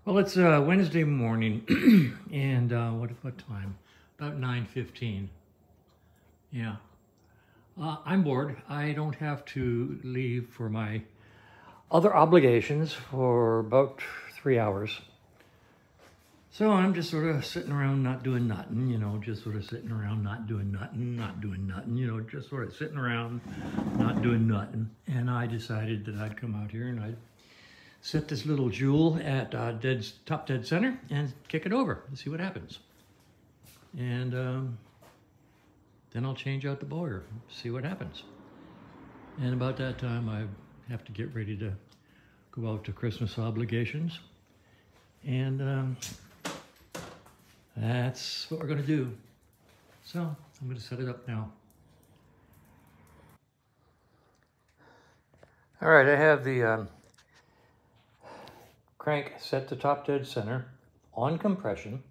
Well, it's Wednesday morning, and what time? About 9:15. Yeah. I'm bored. I don't have to leave for my other obligations for about 3 hours. So I'm just sort of sitting around not doing nothing, just sort of sitting around not doing nothing, just sort of sitting around not doing nothing. And I decided that I'd come out here and I'd set this little jewel at top dead center and kick it over and see what happens. And then I'll change out the boiler, see what happens. And about that time, I have to get ready to go out to Christmas obligations. And that's what we're going to do. So I'm going to set it up now. All right, I have the crank set to top dead center on compression.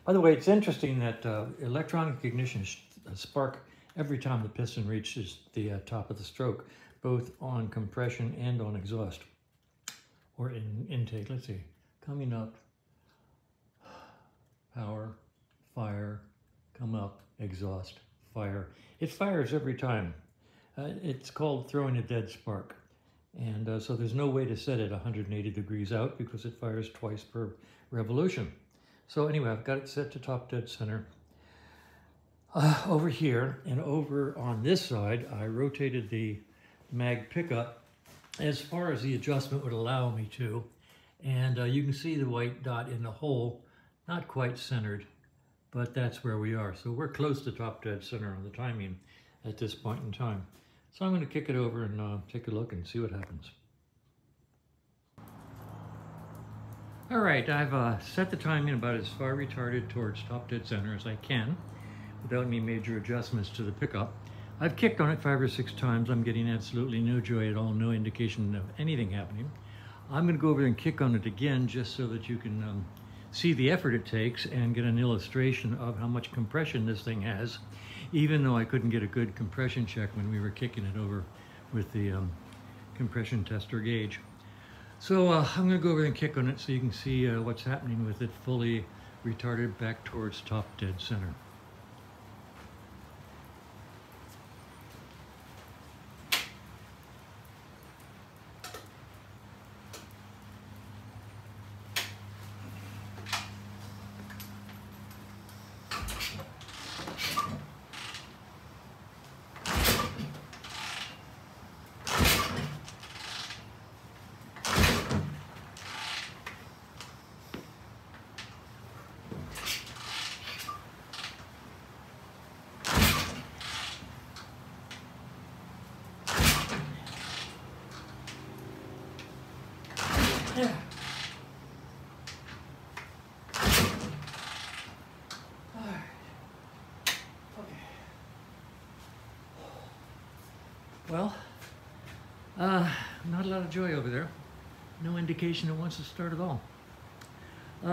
By the way, it's interesting that electronic ignition spark every time the piston reaches the top of the stroke, both on compression and on exhaust or in intake. Let's see, coming up, power, fire, come up, exhaust, fire. It fires every time. It's called throwing a dead spark. And so there's no way to set it 180 degrees out because it fires twice per revolution. So anyway, I've got it set to top dead center. Over here and over on this side, I rotated the mag pickup as far as the adjustment would allow me to. And you can see the white dot in the hole, not quite centered, but that's where we are. So we're close to top dead center on the timing at this point in time. So I'm going to kick it over and take a look and see what happens. All right, I've set the timing about as far retarded towards top dead center as I can without any major adjustments to the pickup. I've kicked on it 5 or 6 times. I'm getting absolutely no joy at all, no indication of anything happening. I'm going to go over and kick on it again just so that you can see the effort it takes and get an illustration of how much compression this thing has, even though I couldn't get a good compression check when we were kicking it over with the compression tester gauge. So I'm going to go over and kick on it so you can see what's happening with it fully retarded back towards top dead center. Yeah. All right. Okay. Well, not a lot of joy over there. No indication it wants to start at all.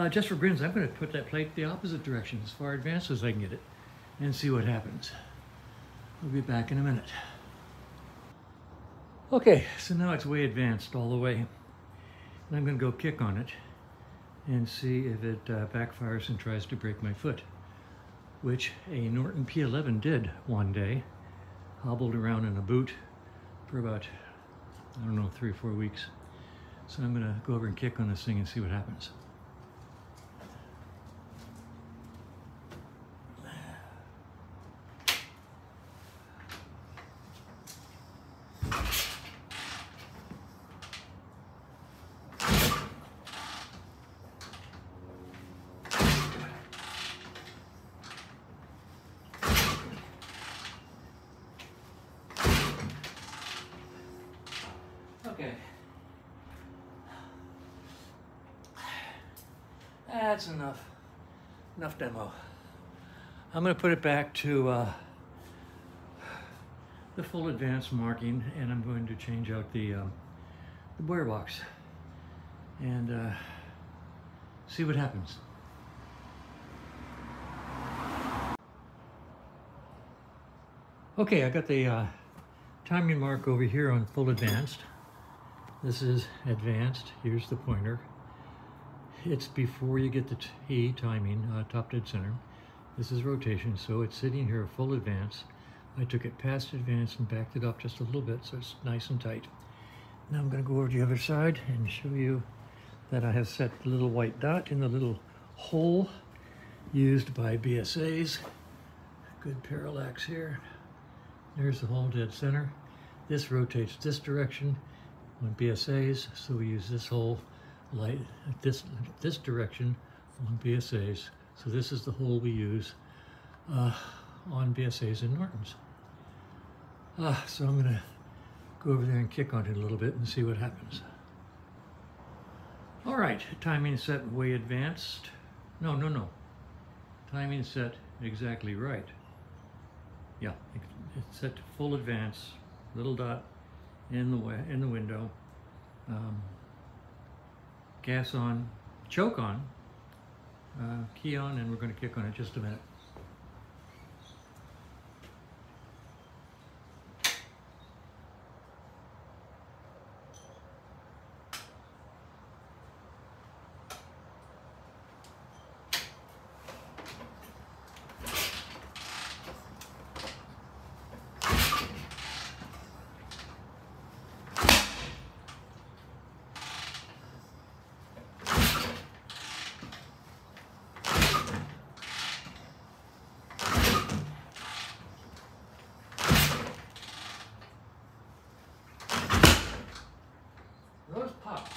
Just for grins, I'm going to put that plate the opposite direction, as far advanced as I can get it, and see what happens. We'll be back in a minute. Okay, so now it's way advanced all the way. And I'm going to go kick on it and see if it backfires and tries to break my foot, which a Norton P11 did one day. Hobbled around in a boot for about, I don't know, 3 or 4 weeks. So I'm going to go over and kick on this thing and see what happens. Okay. That's enough. Enough demo. I'm going to put it back to the full advanced marking, and I'm going to change out the boiler box and see what happens. Okay, I got the timing mark over here on full advanced. This is advanced. Here's the pointer. It's before you get the T timing, top dead center. This is rotation, so it's sitting here full advance. I took it past advance and backed it up just a little bit so it's nice and tight. Now I'm going to go over to the other side and show you that I have set the little white dot in the little hole used by BSAs. Good parallax here. There's the hole dead center. This rotates this direction on BSAs, so we use this hole light this direction on BSAs. So this is the hole we use on BSAs in Nortons. So I'm going to go over there and kick on it a little bit and see what happens. All right, timing set way advanced. No. Timing set exactly right. Yeah, it's set to full advance. Little dot in the window. Gas on, choke on, key on, and we're going to kick on it just a minute. Those pops.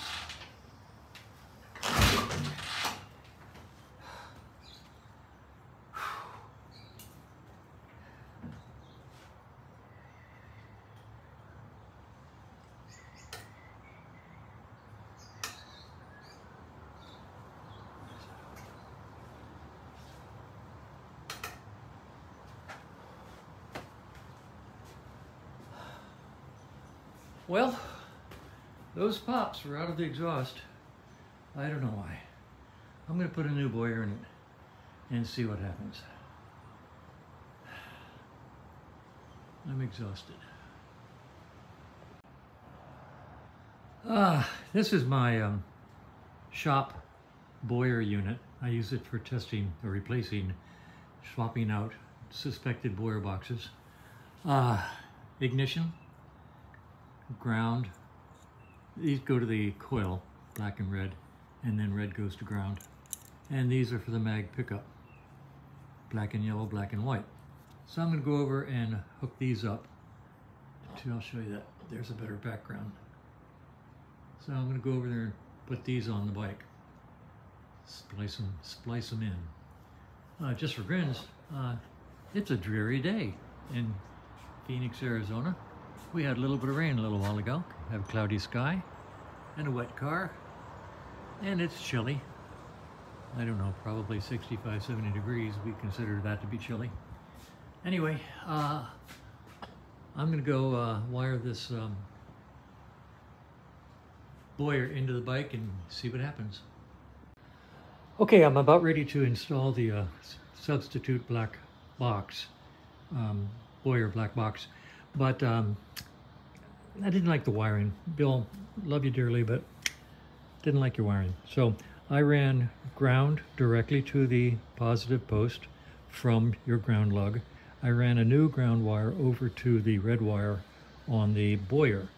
Well, those pops were out of the exhaust. I don't know why. I'm going to put a new boiler in it and see what happens. I'm exhausted. This is my shop boiler unit. I use it for testing or replacing, swapping out suspected boiler boxes. Ignition, ground. These go to the coil, black and red, and then red goes to ground. And these are for the mag pickup, black and yellow, black and white. So I'm going to go over and hook these up. I'll show you that. There's a better background. So I'm going to go over there and put these on the bike. Splice them in. Just for grins, it's a dreary day in Phoenix, Arizona. We had a little bit of rain a little while ago. Have cloudy sky and a wet car, and it's chilly. I don't know, probably 65, 70 degrees. We consider that to be chilly. Anyway, I'm gonna go wire this boiler into the bike and see what happens. Okay, I'm about ready to install the substitute black box, boiler black box, but I didn't like the wiring. Bill, love you dearly, but didn't like your wiring. So I ran ground directly to the positive post from your ground lug. I ran a new ground wire over to the red wire on the boiler.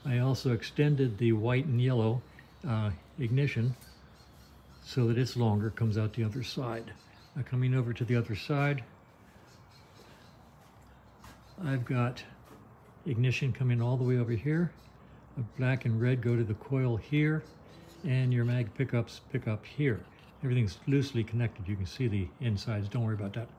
I also extended the white and yellow ignition so that it's longer, comes out the other side. Coming over to the other side, I've got ignition coming all the way over here. Black and red go to the coil here, and your mag pickups pick up here. Everything's loosely connected. You can see the insides. Don't worry about that.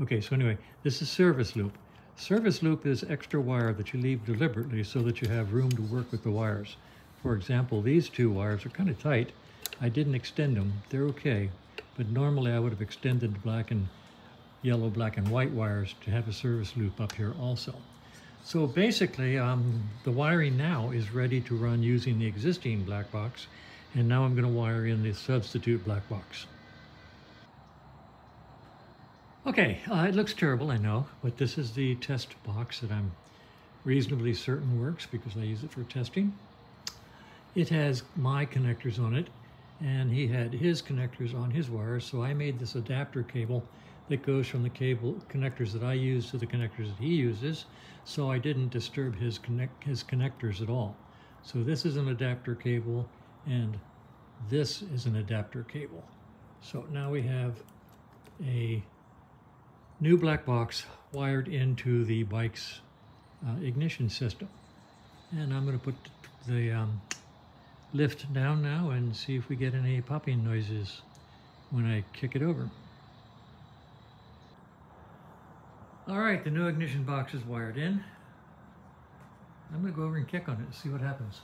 Okay, so anyway, this is service loop. Service loop is extra wire that you leave deliberately so that you have room to work with the wires. For example, these two wires are kind of tight. I didn't extend them. They're okay, but normally I would have extended black and yellow, black and white wires to have a service loop up here also. So basically, the wiring now is ready to run using the existing black box, and now I'm going to wire in the substitute black box. Okay, it looks terrible, I know, but this is the test box that I'm reasonably certain works because I use it for testing. It has my connectors on it, and he had his connectors on his wires, so I made this adapter cable that goes from the cable connectors that I use to the connectors that he uses, so I didn't disturb his connectors at all. So this is an adapter cable, and this is an adapter cable. So now we have a new black box wired into the bike's ignition system. And I'm going to put the lift down now and see if we get any popping noises when I kick it over. All right, the new ignition box is wired in. I'm going to go over and kick on it and see what happens.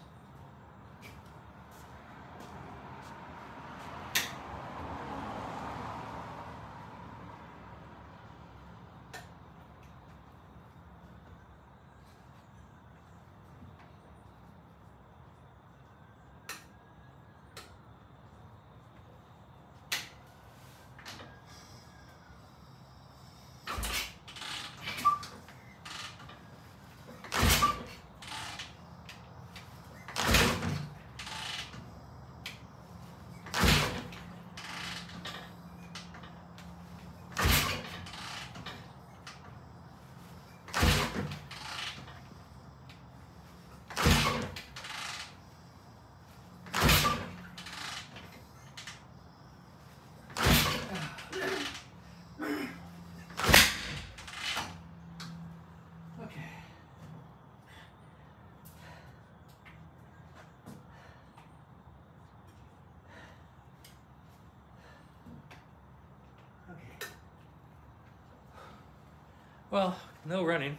Well, no running.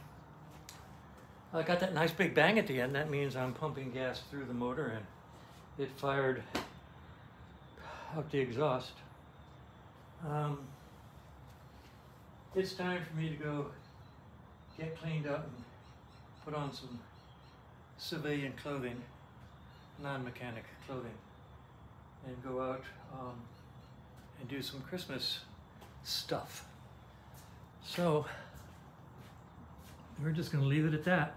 I got that nice big bang at the end. That means I'm pumping gas through the motor and it fired out the exhaust. It's time for me to go get cleaned up and put on some civilian clothing, non-mechanic clothing, and go out and do some Christmas stuff. So we're just going to leave it at that.